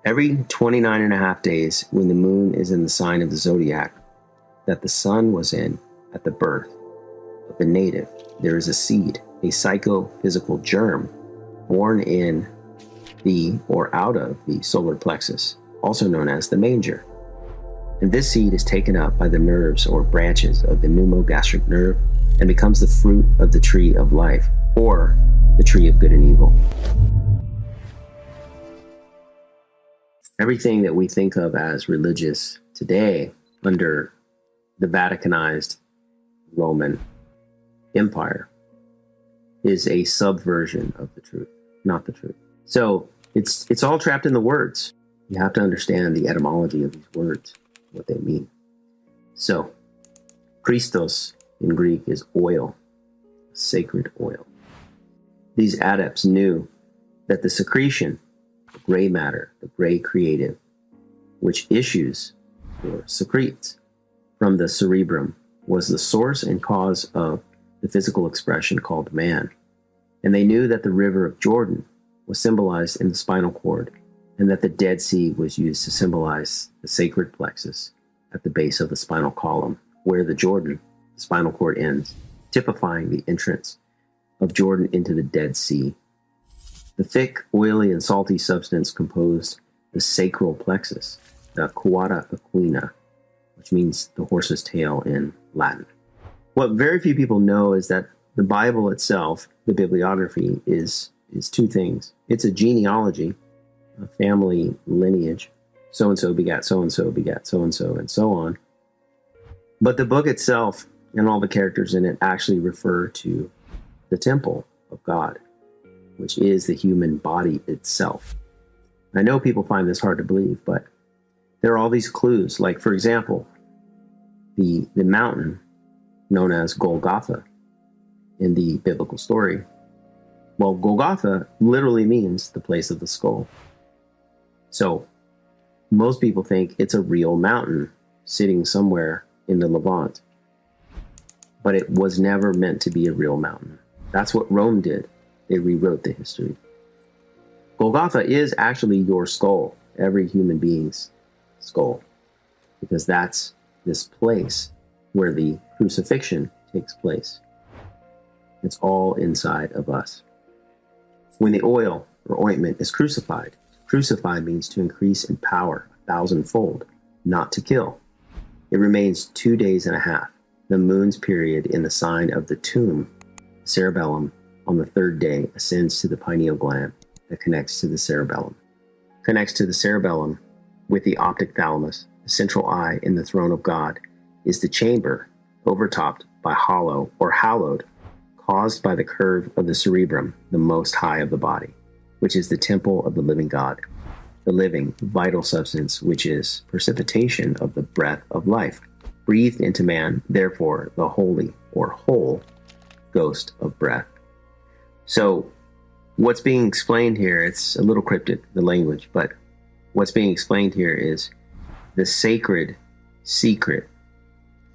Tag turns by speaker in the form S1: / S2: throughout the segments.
S1: Every 29 and a half days, when the moon is in the sign of the zodiac that the sun was in at the birth of the native, there is a seed, a psychophysical germ, born in the or out of the solar plexus, also known as the manger. And this seed is taken up by the nerves or branches of the pneumogastric nerve and becomes the fruit of the tree of life, or the tree of good and evil. Everything that we think of as religious today under the Vaticanized Roman Empire is a subversion of the truth, not the truth. So it's all trapped in the words. You have to understand the etymology of these words, what they mean. So Christos in Greek is oil, sacred oil. These adepts knew that the secretion, the gray matter, the gray creative, which issues or secretes from the cerebrum, was the source and cause of the physical expression called man. And they knew that the river of Jordan was symbolized in the spinal cord, and that the Dead Sea was used to symbolize the sacred plexus at the base of the spinal column, where the Jordan, the spinal cord, ends, typifying the entrance of Jordan into the Dead Sea. The thick, oily, and salty substance composed the sacral plexus, the quadra equina, which means the horse's tail in Latin. What very few people know is that the Bible itself, the bibliography, is two things. It's a genealogy, a family lineage. So-and-so begat so-and-so begat so-and-so, and so on. But the book itself and all the characters in it actually refer to the temple of God, which is the human body itself. I know people find this hard to believe, but there are all these clues. Like, for example, the mountain known as Golgotha in the biblical story. Well, Golgotha literally means the place of the skull. So most people think it's a real mountain sitting somewhere in the Levant, but it was never meant to be a real mountain. That's what Rome did. They rewrote the history. Golgotha is actually your skull, every human being's skull, because that's this place where the crucifixion takes place. It's all inside of us. When the oil or ointment is crucified, crucify means to increase in power 1,000-fold, not to kill. It remains 2 days and a half, the moon's period in the sign of the tomb, cerebellum. On the third day, ascends to the pineal gland that connects to the cerebellum. Connects to the cerebellum with the optic thalamus, the central eye in the throne of God, is the chamber overtopped by hollow or hallowed, caused by the curve of the cerebrum, the most high of the body, which is the temple of the living God, the living, vital substance, which is precipitation of the breath of life, breathed into man, therefore the holy or whole ghost of breath. So what's being explained here, it's a little cryptic, the language, but what's being explained here is the sacred secret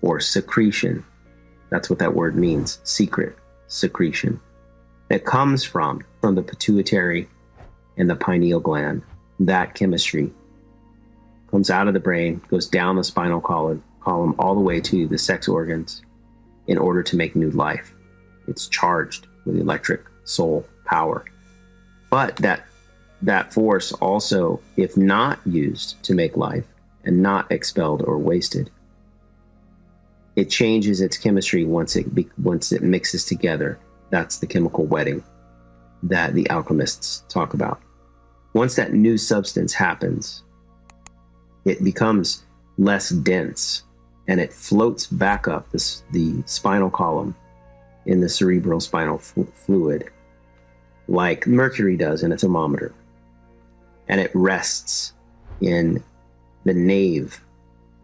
S1: or secretion. That's what that word means, secret, secretion, that comes from the pituitary and the pineal gland. That chemistry comes out of the brain, goes down the spinal column all the way to the sex organs in order to make new life. It's charged with electric soul power. But that force also, if not used to make life and not expelled or wasted, it changes its chemistry once it mixes together. That's the chemical wedding that the alchemists talk about. Once that new substance happens, it becomes less dense and it floats back up the spinal column in the cerebral spinal fluid, like mercury does in a thermometer. And it rests in the nave,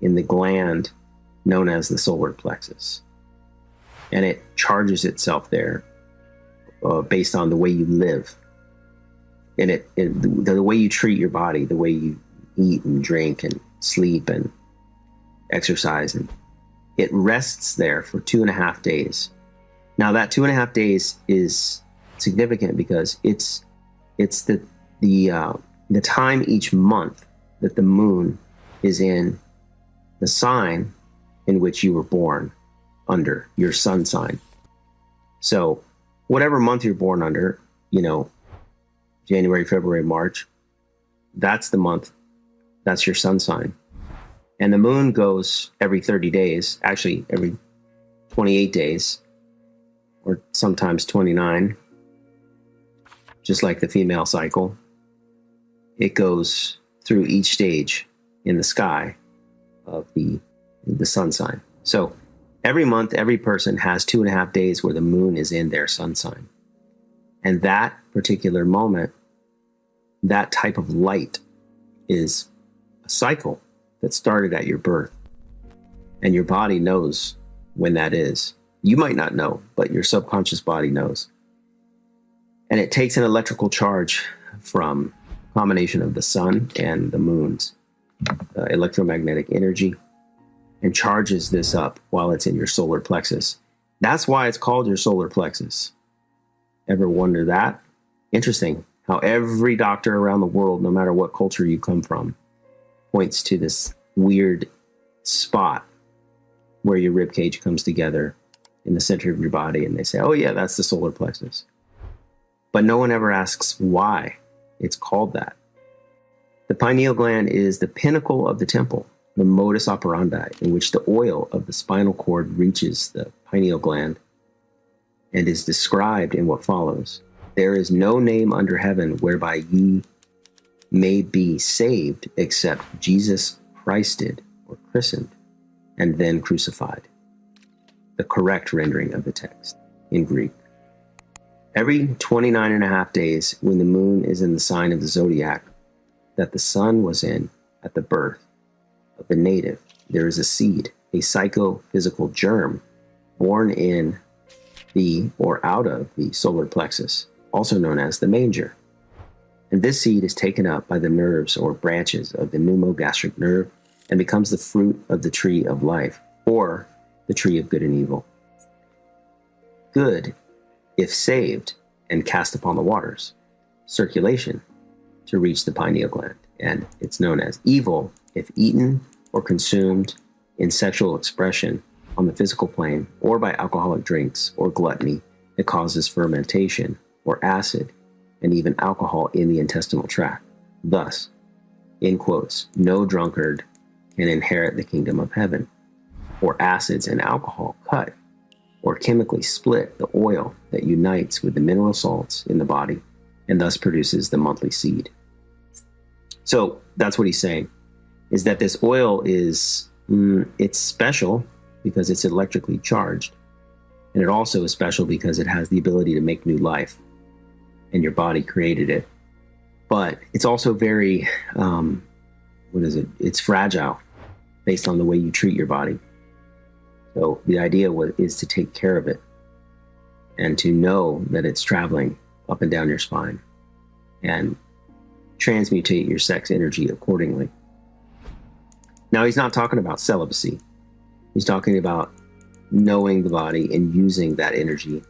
S1: in the gland known as the solar plexus. And it charges itself there based on the way you live. And the way you treat your body, the way you eat and drink and sleep and exercise. And it rests there for 2.5 days. Now that 2.5 days is significant because it's the the time each month that the moon is in the sign in which you were born under, your sun sign. So whatever month you're born under, January, February, March, that's the month, that's your sun sign. And the moon goes every 30 days, actually every 28 days, or sometimes 29, just like the female cycle. It goes through each stage in the sky of the sun sign. So every month, every person has 2.5 days where the moon is in their sun sign. And that particular moment, that type of light, is a cycle that started at your birth. And your body knows when that is. You might not know, but your subconscious body knows. And it takes an electrical charge from a combination of the sun and the moon's electromagnetic energy and charges this up while it's in your solar plexus. That's why it's called your solar plexus. Ever wonder that? Interesting how every doctor around the world, no matter what culture you come from, points to this weird spot where your rib cage comes together in the center of your body, and they say, oh yeah, that's the solar plexus. But no one ever asks why it's called that. The pineal gland is the pinnacle of the temple, the modus operandi in which the oil of the spinal cord reaches the pineal gland and is described in what follows. There is no name under heaven whereby ye may be saved except Jesus Christed, or christened, and then crucified. The correct rendering of the text in Greek. Every 29.5 days, when the moon is in the sign of the zodiac that the sun was in at the birth of the native, there is a seed, a psychophysical germ, born in the or out of the solar plexus, also known as the manger. And this seed is taken up by the nerves or branches of the pneumogastric nerve and becomes the fruit of the tree of life, or the tree of good and evil. Good, if saved and cast upon the waters, circulation to reach the pineal gland, and it's known as evil if eaten or consumed in sexual expression on the physical plane, or by alcoholic drinks or gluttony that causes fermentation or acid and even alcohol in the intestinal tract. Thus, in quotes, no drunkard can inherit the kingdom of heaven, or acids and alcohol cut or chemically split the oil that unites with the mineral salts in the body and thus produces the monthly seed. So that's what he's saying, is that this oil is, it's special because it's electrically charged. And it also is special because it has the ability to make new life, and your body created it. But it's also very, it's fragile based on the way you treat your body. So the idea is to take care of it and to know that it's traveling up and down your spine and transmutate your sex energy accordingly. Now, he's not talking about celibacy. He's talking about knowing the body and using that energy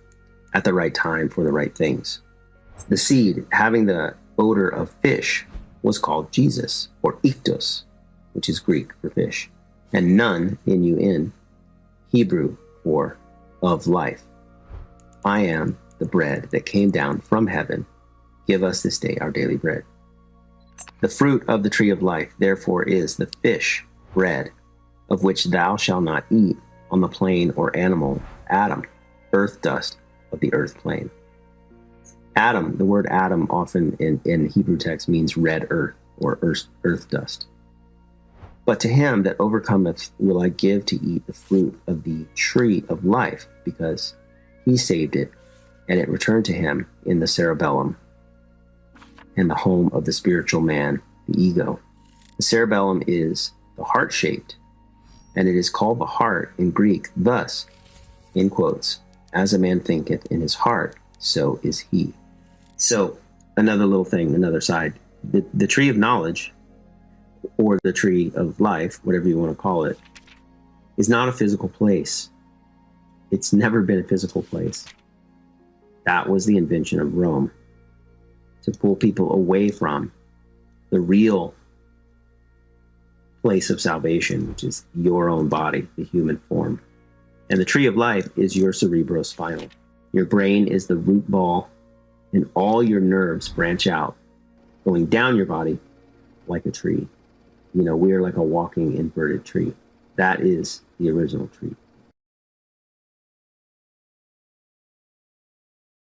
S1: at the right time for the right things. The seed, having the odor of fish, was called Jesus, or iktos, which is Greek for fish, and nun, N-U-N, Hebrew for of life. I am the bread that came down from heaven. Give us this day our daily bread. The fruit of the tree of life, therefore, is the fish bread, of which thou shalt not eat on the plain or animal, Adam, earth dust of the earth plane. Adam, the word Adam often in Hebrew text means red earth or earth dust. But to him that overcometh will I give to eat the fruit of the tree of life, because he saved it, and it returned to him in the cerebellum and the home of the spiritual man, the ego. The cerebellum is the heart-shaped, and it is called the heart in Greek, thus, in quotes, as a man thinketh in his heart, so is he. So, another little thing, another side, the tree of knowledge, or the tree of life, whatever you want to call it, is not a physical place. It's never been a physical place. That was the invention of Rome, to pull people away from the real place of salvation, which is your own body, the human form. And the tree of life is your cerebrospinal. Your brain is the root ball, and all your nerves branch out, going down your body like a tree. We are like a walking inverted tree. That is the original tree.